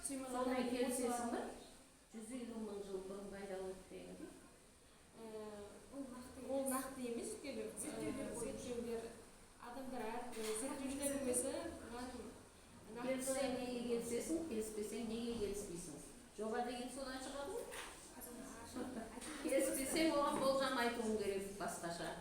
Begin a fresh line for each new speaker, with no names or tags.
Сондай келісесің ба? 150 мың жыл бұрын пайда болды дегенге?
Ол нақты емес, өйткені зерттеулер адамдар әртүрлі зерттеушілер өзі
Келіссең неге келісесің, келіспесең неге келіспейсің? Жоба деген содан шығады ғой. Келіспесең оған болжам айтуың керек басқаша.